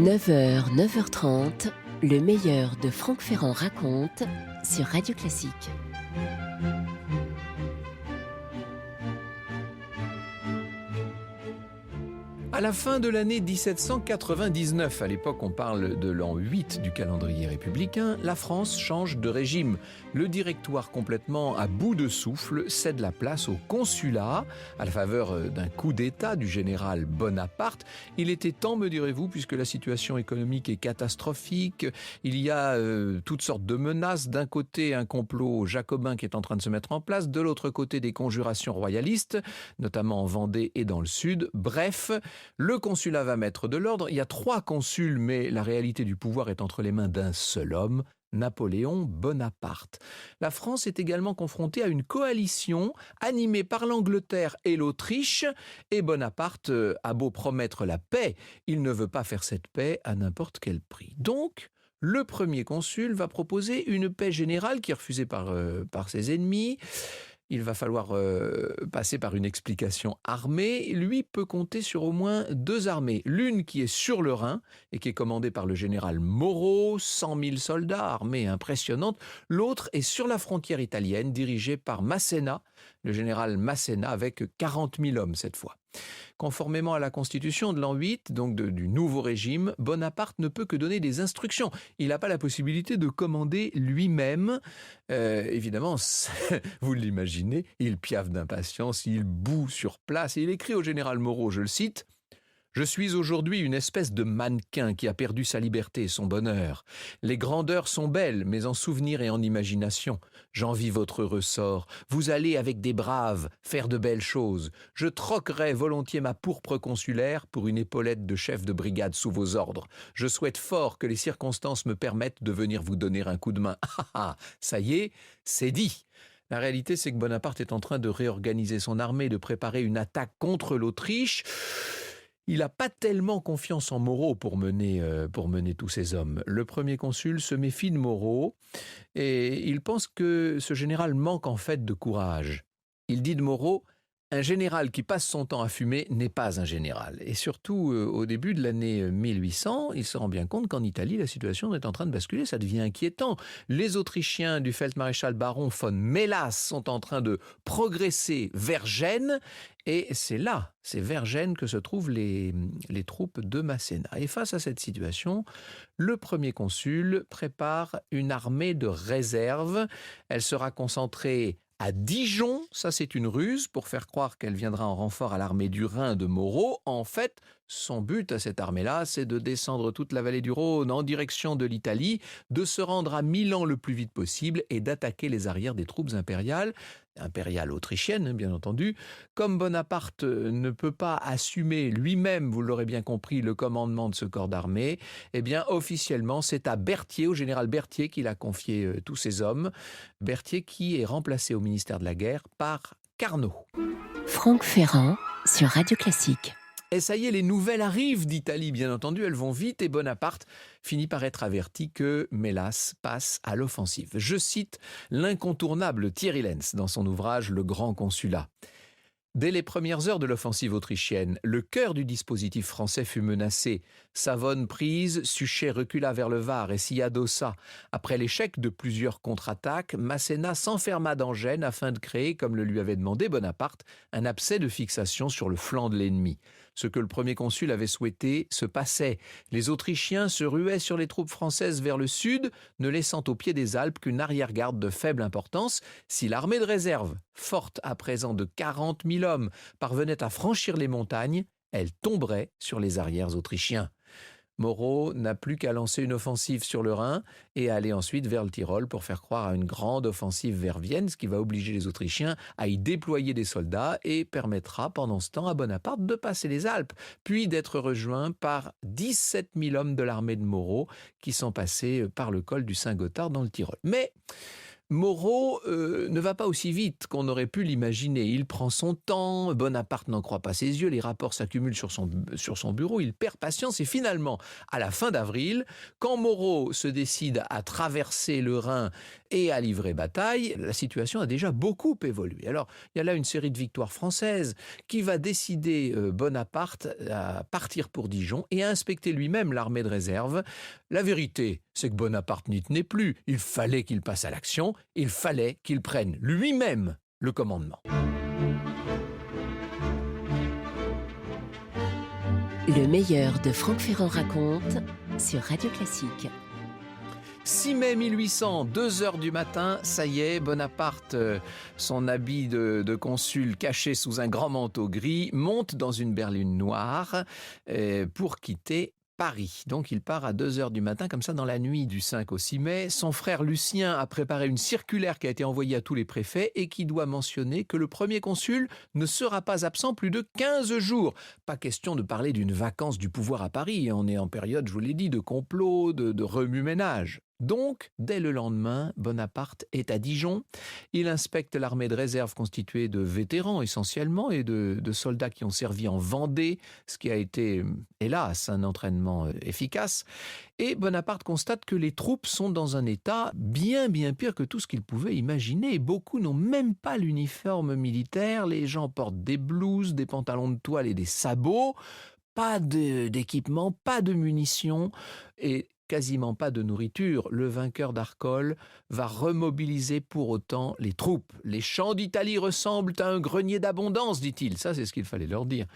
9h, 9h30, le meilleur de Franck Ferrand raconte sur Radio Classique. À la fin de l'année 1799, à l'époque on parle de l'an 8 du calendrier républicain, la France change de régime. Le directoire, complètement à bout de souffle, cède la place au consulat à la faveur d'un coup d'État du général Bonaparte. Il était temps, me direz-vous, puisque la situation économique est catastrophique. Il y a toutes sortes de menaces. D'un côté, un complot jacobin qui est en train de se mettre en place. De l'autre côté, des conjurations royalistes, notamment en Vendée et dans le sud. Bref, le consulat va mettre de l'ordre. Il y a 3 consuls, mais la réalité du pouvoir est entre les mains d'un seul homme, Napoléon Bonaparte. La France est également confrontée à une coalition animée par l'Angleterre et l'Autriche, et Bonaparte a beau promettre la paix, il ne veut pas faire cette paix à n'importe quel prix. Donc, le premier consul va proposer une paix générale qui est refusée par ses ennemis. Il va falloir passer par une explication armée. Lui peut compter sur au moins 2 armées. L'une qui est sur le Rhin et qui est commandée par le général Moreau, 100 000 soldats, armée impressionnante. L'autre est sur la frontière italienne, dirigée par Masséna, le général Masséna, avec 40 000 hommes cette fois. Conformément à la constitution de l'an 8, donc du nouveau régime, Bonaparte ne peut que donner des instructions. Il n'a pas la possibilité de commander lui-même. Évidemment, vous l'imaginez, il piaffe d'impatience, il bout sur place et il écrit au général Moreau, je le cite, « Je suis aujourd'hui une espèce de mannequin qui a perdu sa liberté et son bonheur. Les grandeurs sont belles, mais en souvenir et en imagination. J'envie votre ressort. Vous allez avec des braves faire de belles choses. Je troquerai volontiers ma pourpre consulaire pour une épaulette de chef de brigade sous vos ordres. Je souhaite fort que les circonstances me permettent de venir vous donner un coup de main. Ah ah, ça y est, c'est dit. » La réalité, c'est que Bonaparte est en train de réorganiser son armée, de préparer une attaque contre l'Autriche. Il n'a pas tellement confiance en Moreau pour mener tous ces hommes. Le premier consul se méfie de Moreau et il pense que ce général manque en fait de courage. Il dit de Moreau, un général qui passe son temps à fumer n'est pas un général. Et surtout, au début de l'année 1800, il se rend bien compte qu'en Italie, la situation est en train de basculer, ça devient inquiétant. Les Autrichiens du Feldmaréchal baron von Mélas sont en train de progresser vers Gênes, et c'est vers Gênes que se trouvent les troupes de Masséna. Et face à cette situation, le premier consul prépare une armée de réserve. Elle sera concentrée à Dijon, ça c'est une ruse pour faire croire qu'elle viendra en renfort à l'armée du Rhin de Moreau. En fait, son but à cette armée-là, c'est de descendre toute la vallée du Rhône en direction de l'Italie, de se rendre à Milan le plus vite possible et d'attaquer les arrières des troupes impériales autrichiennes, bien entendu. Comme Bonaparte ne peut pas assumer lui-même, vous l'aurez bien compris, le commandement de ce corps d'armée, eh bien, officiellement, c'est à Berthier, au général Berthier, qu'il a confié tous ses hommes. Berthier qui est remplacé au ministère de la Guerre par Carnot. Franck Ferrand sur Radio Classique. Et ça y est, les nouvelles arrivent d'Italie, bien entendu, elles vont vite et Bonaparte finit par être averti que Mélas passe à l'offensive. Je cite l'incontournable Thierry Lenz dans son ouvrage Le Grand Consulat. Dès les premières heures de l'offensive autrichienne, le cœur du dispositif français fut menacé. Savone prise, Suchet recula vers le Var et s'y adossa. Après l'échec de plusieurs contre-attaques, Masséna s'enferma dans Gênes afin de créer, comme le lui avait demandé Bonaparte, un abcès de fixation sur le flanc de l'ennemi. Ce que le premier consul avait souhaité se passait. Les Autrichiens se ruaient sur les troupes françaises vers le sud, ne laissant au pied des Alpes qu'une arrière-garde de faible importance. Si l'armée de réserve, forte à présent de 40 000 hommes, parvenait à franchir les montagnes, elle tomberait sur les arrières autrichiens. Moreau n'a plus qu'à lancer une offensive sur le Rhin et à aller ensuite vers le Tyrol pour faire croire à une grande offensive vers Vienne, ce qui va obliger les Autrichiens à y déployer des soldats et permettra pendant ce temps à Bonaparte de passer les Alpes, puis d'être rejoint par 17 000 hommes de l'armée de Moreau qui sont passés par le col du Saint-Gothard dans le Tyrol. Mais Moreau ne va pas aussi vite qu'on aurait pu l'imaginer. Il prend son temps, Bonaparte n'en croit pas ses yeux, les rapports s'accumulent sur son bureau, il perd patience et finalement, à la fin d'avril, quand Moreau se décide à traverser le Rhin et a livré bataille, la situation a déjà beaucoup évolué. Alors, il y a là une série de victoires françaises qui va décider Bonaparte à partir pour Dijon et à inspecter lui-même l'armée de réserve. La vérité, c'est que Bonaparte n'y tenait plus. Il fallait qu'il passe à l'action, il fallait qu'il prenne lui-même le commandement. Le meilleur de Franck Ferrand raconte sur Radio Classique. 6 mai 1800, 2 heures du matin, ça y est, Bonaparte, son habit de consul caché sous un grand manteau gris, monte dans une berline noire pour quitter Paris. Donc il part à 2 heures du matin, comme ça, dans la nuit du 5 au 6 mai. Son frère Lucien a préparé une circulaire qui a été envoyée à tous les préfets et qui doit mentionner que le premier consul ne sera pas absent plus de 15 jours. Pas question de parler d'une vacance du pouvoir à Paris. On est en période, je vous l'ai dit, de complot, de remue-ménage. Donc, dès le lendemain, Bonaparte est à Dijon. Il inspecte l'armée de réserve constituée de vétérans essentiellement et de soldats qui ont servi en Vendée, ce qui a été, hélas, un entraînement efficace. Et Bonaparte constate que les troupes sont dans un état bien pire que tout ce qu'il pouvait imaginer. Beaucoup n'ont même pas l'uniforme militaire. Les gens portent des blouses, des pantalons de toile et des sabots. Pas d'équipement, pas de munitions et quasiment pas de nourriture. Le vainqueur d'Arcole va remobiliser pour autant les troupes. Les champs d'Italie ressemblent à un grenier d'abondance, dit-il. Ça, c'est ce qu'il fallait leur dire.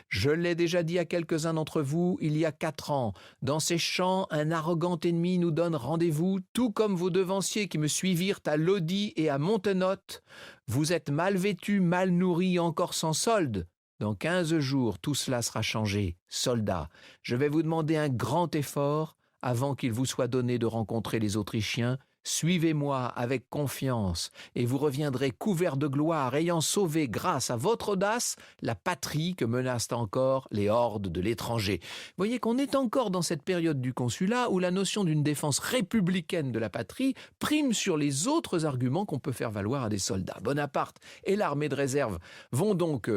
Je l'ai déjà dit à quelques-uns d'entre vous il y a 4 ans. Dans ces champs, un arrogant ennemi nous donne rendez-vous, tout comme vos devanciers qui me suivirent à Lodi et à Montenotte. Vous êtes mal vêtus, mal nourris, encore sans solde. Dans 15 jours, tout cela sera changé. Soldats, je vais vous demander un grand effort avant qu'il vous soit donné de rencontrer les Autrichiens. Suivez-moi avec confiance et vous reviendrez couverts de gloire, ayant sauvé grâce à votre audace la patrie que menacent encore les hordes de l'étranger. Vous voyez qu'on est encore dans cette période du consulat où la notion d'une défense républicaine de la patrie prime sur les autres arguments qu'on peut faire valoir à des soldats. Bonaparte et l'armée de réserve vont donc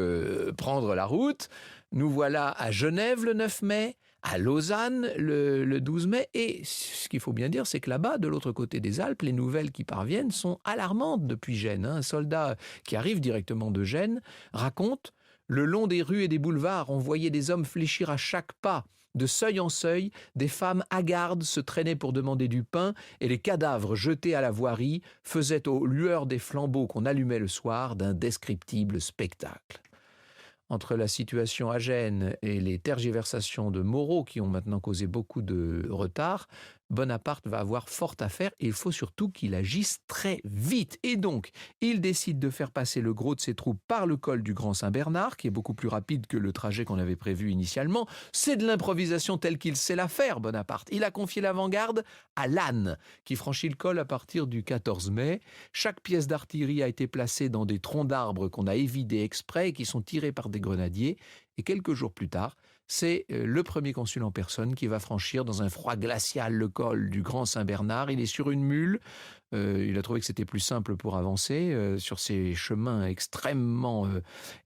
prendre la route. Nous voilà à Genève le 9 mai, à Lausanne le 12 mai, et ce qu'il faut bien dire, c'est que là-bas, de l'autre côté des Alpes, les nouvelles qui parviennent sont alarmantes depuis Gênes. Un soldat qui arrive directement de Gênes raconte « Le long des rues et des boulevards, on voyait des hommes fléchir à chaque pas. De seuil en seuil, des femmes hagardes se traînaient pour demander du pain et les cadavres jetés à la voirie faisaient aux lueurs des flambeaux qu'on allumait le soir d'indescriptibles spectacles. » Entre la situation à Gênes et les tergiversations de Moreau qui ont maintenant causé beaucoup de retard, Bonaparte va avoir fort à faire et il faut surtout qu'il agisse très vite. Et donc, il décide de faire passer le gros de ses troupes par le col du Grand Saint-Bernard, qui est beaucoup plus rapide que le trajet qu'on avait prévu initialement. C'est de l'improvisation telle qu'il sait la faire, Bonaparte. Il a confié l'avant-garde à Lannes, qui franchit le col à partir du 14 mai. Chaque pièce d'artillerie a été placée dans des troncs d'arbres qu'on a évidés exprès et qui sont tirés par des grenadiers. Et quelques jours plus tard, c'est le premier consul en personne qui va franchir dans un froid glacial le col du Grand Saint-Bernard. Il est sur une mule. Il a trouvé que c'était plus simple pour avancer sur ces chemins extrêmement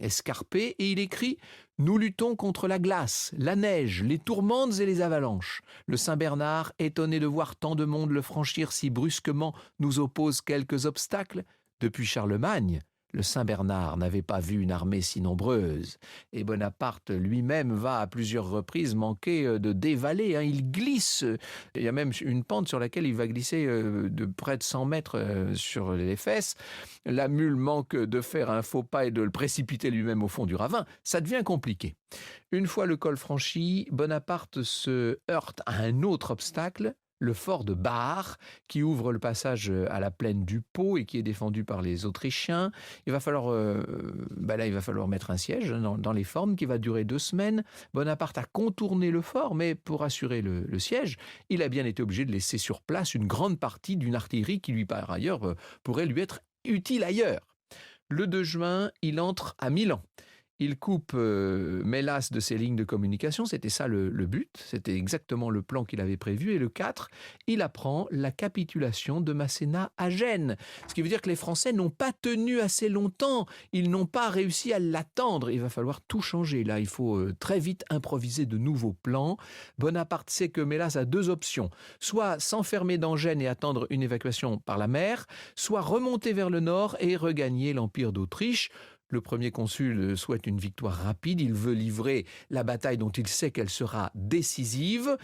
escarpés. Et il écrit « Nous luttons contre la glace, la neige, les tourmentes et les avalanches. Le Saint-Bernard, étonné de voir tant de monde le franchir si brusquement, nous oppose quelques obstacles. Depuis Charlemagne, le Saint-Bernard n'avait pas vu une armée si nombreuse. Et Bonaparte lui-même va à plusieurs reprises manquer de dévaler. Il glisse. Il y a même une pente sur laquelle il va glisser de près de 100 mètres sur les fesses. La mule manque de faire un faux pas et de le précipiter lui-même au fond du ravin. Ça devient compliqué. Une fois le col franchi, Bonaparte se heurte à un autre obstacle, le fort de Bar, qui ouvre le passage à la plaine du Pô et qui est défendu par les Autrichiens. Il va falloir mettre un siège dans les formes qui va durer 2 semaines. Bonaparte a contourné le fort, mais pour assurer le siège, il a bien été obligé de laisser sur place une grande partie d'une artillerie qui, lui, par ailleurs, pourrait lui être utile ailleurs. Le 2 juin, il entre à Milan. Il coupe Mélas de ses lignes de communication, c'était ça le but, c'était exactement le plan qu'il avait prévu. Et le 4, il apprend la capitulation de Masséna à Gênes. Ce qui veut dire que les Français n'ont pas tenu assez longtemps, ils n'ont pas réussi à l'attendre. Il va falloir tout changer. Là, il faut très vite improviser de nouveaux plans. Bonaparte sait que Mélas a 2 options, soit s'enfermer dans Gênes et attendre une évacuation par la mer, soit remonter vers le nord et regagner l'Empire d'Autriche. Le premier consul souhaite une victoire rapide, il veut livrer la bataille dont il sait qu'elle sera décisive.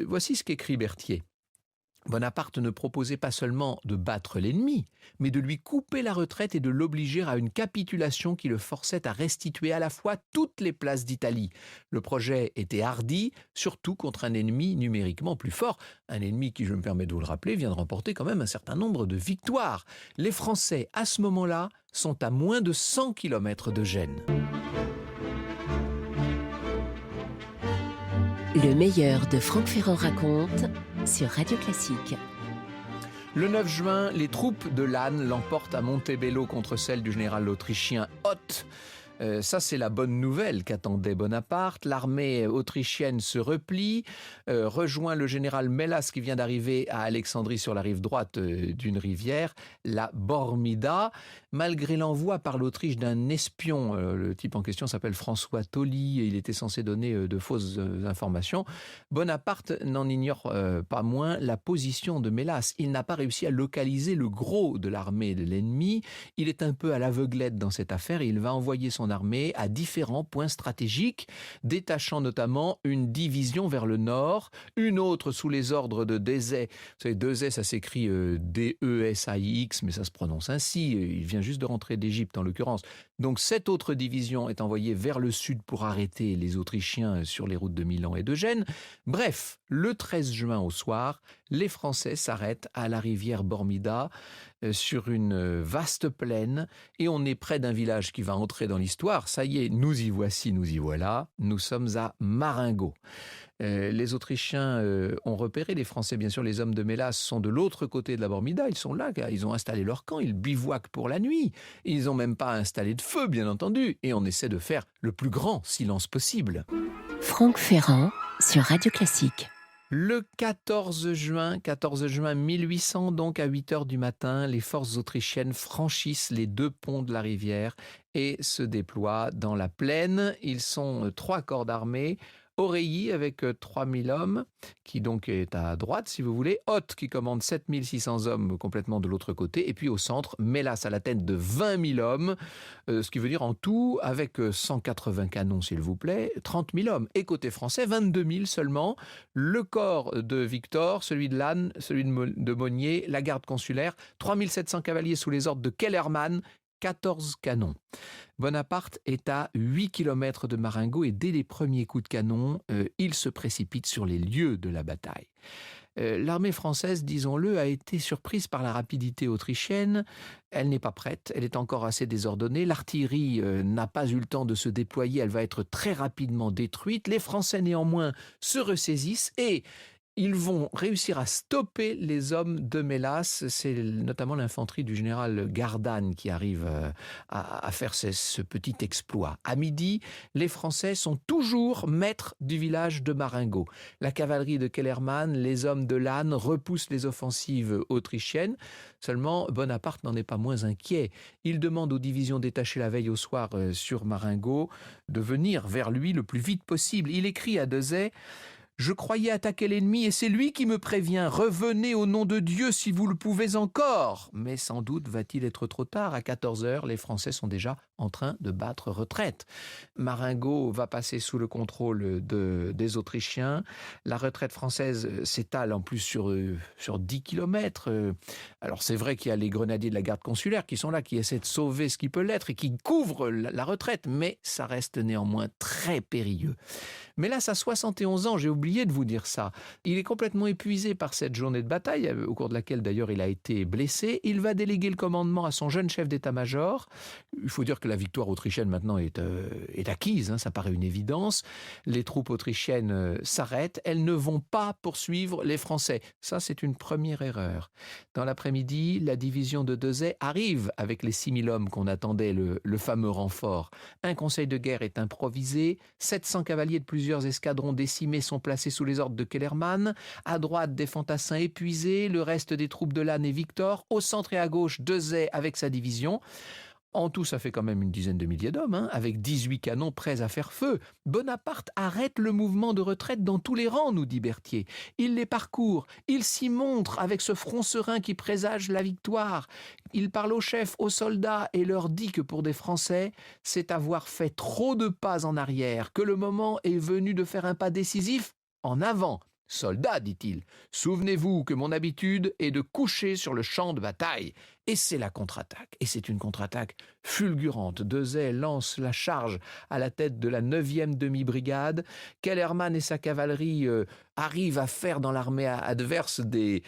Voici ce qu'écrit Berthier. Bonaparte ne proposait pas seulement de battre l'ennemi, mais de lui couper la retraite et de l'obliger à une capitulation qui le forçait à restituer à la fois toutes les places d'Italie. Le projet était hardi, surtout contre un ennemi numériquement plus fort. Un ennemi qui, je me permets de vous le rappeler, vient de remporter quand même un certain nombre de victoires. Les Français, à ce moment-là, sont à moins de 100 km de Gênes. Le meilleur de Franck Ferrand raconte sur Radio Classique. Le 9 juin, les troupes de Lannes l'emportent à Montebello contre celles du général autrichien Hoth. Ça, c'est la bonne nouvelle qu'attendait Bonaparte. L'armée autrichienne se replie, rejoint le général Mélas qui vient d'arriver à Alexandrie sur la rive droite d'une rivière, la Bormida. Malgré l'envoi par l'Autriche d'un espion, le type en question s'appelle François Tolly et il était censé donner de fausses informations, Bonaparte n'en ignore pas moins la position de Mélas. Il n'a pas réussi à localiser le gros de l'armée de l'ennemi. Il est un peu à l'aveuglette dans cette affaire et il va envoyer son armée à différents points stratégiques, détachant notamment une division vers le nord, une autre sous les ordres de Désay. Vous savez, Désay, ça s'écrit D-E-S-A-I-X, mais ça se prononce ainsi. Il vient juste de rentrer d'Égypte en l'occurrence. Donc cette autre division est envoyée vers le sud pour arrêter les Autrichiens sur les routes de Milan et de Gênes. Bref, le 13 juin au soir, les Français s'arrêtent à la rivière Bormida sur une vaste plaine et on est près d'un village qui va entrer dans l'histoire. Ça y est, nous y voici, nous y voilà. Nous sommes à Marengo. Les Autrichiens ont repéré les Français, bien sûr, les hommes de Mélas sont de l'autre côté de la Bormida, ils sont là, ils ont installé leur camp, ils bivouaquent pour la nuit, ils n'ont même pas installé de feu, bien entendu, et on essaie de faire le plus grand silence possible. Franck Ferrand sur Radio Classique. Le 14 juin 1800, donc à 8h du matin, les forces autrichiennes franchissent les 2 ponts de la rivière et se déploient dans la plaine. Ils sont 3 corps d'armée. Aureilly avec 3000 hommes, qui donc est à droite, si vous voulez. Hoth qui commande 7600 hommes complètement de l'autre côté. Et puis au centre, Mélas à la tête de 20 000 hommes, ce qui veut dire en tout, avec 180 canons, s'il vous plaît, 30 000 hommes. Et côté français, 22 000 seulement. Le corps de Victor, celui de Lannes, celui de Monnier, la garde consulaire, 3700 cavaliers sous les ordres de Kellermann, 14 canons. Bonaparte est à 8 km de Marengo et dès les premiers coups de canon, il se précipite sur les lieux de la bataille. L'armée française, disons-le, a été surprise par la rapidité autrichienne. Elle n'est pas prête, elle est encore assez désordonnée. L'artillerie n'a pas eu le temps de se déployer, elle va être très rapidement détruite. Les Français, néanmoins, se ressaisissent et ils vont réussir à stopper les hommes de Mélas. C'est notamment l'infanterie du général Gardanne qui arrive à faire ce petit exploit. À midi, les Français sont toujours maîtres du village de Marengo. La cavalerie de Kellermann, les hommes de Lannes repoussent les offensives autrichiennes. Seulement, Bonaparte n'en est pas moins inquiet. Il demande aux divisions détachées la veille au soir sur Marengo de venir vers lui le plus vite possible. Il écrit à Désay: je croyais attaquer l'ennemi et c'est lui qui me prévient. Revenez au nom de Dieu si vous le pouvez encore. Mais sans doute va-t-il être trop tard. À 14h, les Français sont déjà en train de battre retraite. Marengo va passer sous le contrôle des Autrichiens. La retraite française s'étale en plus sur 10 km. Alors c'est vrai qu'il y a les grenadiers de la garde consulaire qui sont là, qui essaient de sauver ce qui peut l'être et qui couvrent la retraite. Mais ça reste néanmoins très périlleux. Mais là, ça a 71 ans, j'ai oublié oublié de vous dire ça. Il est complètement épuisé par cette journée de bataille, au cours de laquelle d'ailleurs il a été blessé. Il va déléguer le commandement à son jeune chef d'état-major. Il faut dire que la victoire autrichienne maintenant est acquise, ça paraît une évidence. Les troupes autrichiennes s'arrêtent, elles ne vont pas poursuivre les Français. Ça, c'est une première erreur. Dans l'après-midi, la division de Dezay arrive avec les 6000 hommes qu'on attendait, le fameux renfort. Un conseil de guerre est improvisé, 700 cavaliers de plusieurs escadrons décimés sont placés sous les ordres de Kellermann. À droite, des fantassins épuisés, le reste des troupes de Lannes et Victor. Au centre et à gauche, Dezay avec sa division. En tout, ça fait quand même une dizaine de milliers d'hommes, avec 18 canons prêts à faire feu. Bonaparte arrête le mouvement de retraite dans tous les rangs, nous dit Berthier. Il les parcourt, il s'y montre avec ce front serein qui présage la victoire. Il parle aux chefs, aux soldats et leur dit que pour des Français, c'est avoir fait trop de pas en arrière, que le moment est venu de faire un pas décisif en avant. Soldats, dit-il, souvenez-vous que mon habitude est de coucher sur le champ de bataille. Et c'est la contre-attaque. Et c'est une contre-attaque fulgurante. Dezay lance la charge à la tête de la 9e demi-brigade. Kellermann et sa cavalerie arrivent à faire dans l'armée adverse des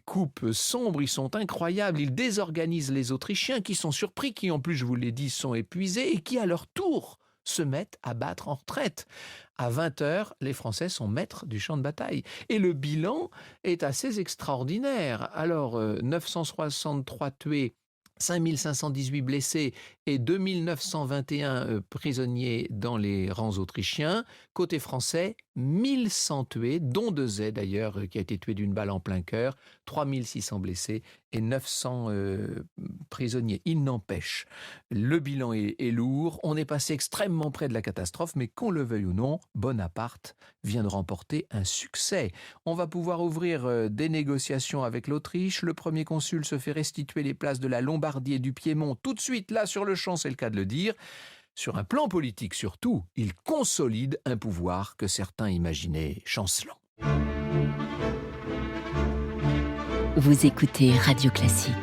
coupes sombres. Ils sont incroyables. Ils désorganisent les Autrichiens qui sont surpris, qui en plus, je vous l'ai dit, sont épuisés et qui à leur tour se mettent à battre en retraite. À 20h, les Français sont maîtres du champ de bataille. Et le bilan est assez extraordinaire. Alors, 963 tués, 5518 blessés et 2921 prisonniers dans les rangs autrichiens. Côté français, 1100 tués, dont Dezay d'ailleurs, qui a été tué d'une balle en plein cœur, 3600 blessés et 900 prisonniers. Il n'empêche, le bilan est lourd, on est passé extrêmement près de la catastrophe, mais qu'on le veuille ou non, Bonaparte vient de remporter un succès. On va pouvoir ouvrir des négociations avec l'Autriche. Le premier consul se fait restituer les places de la Lombardie et du Piémont tout de suite, là sur le champ, c'est le cas de le dire. Sur un plan politique surtout, il consolide un pouvoir que certains imaginaient chancelant. Vous écoutez Radio Classique.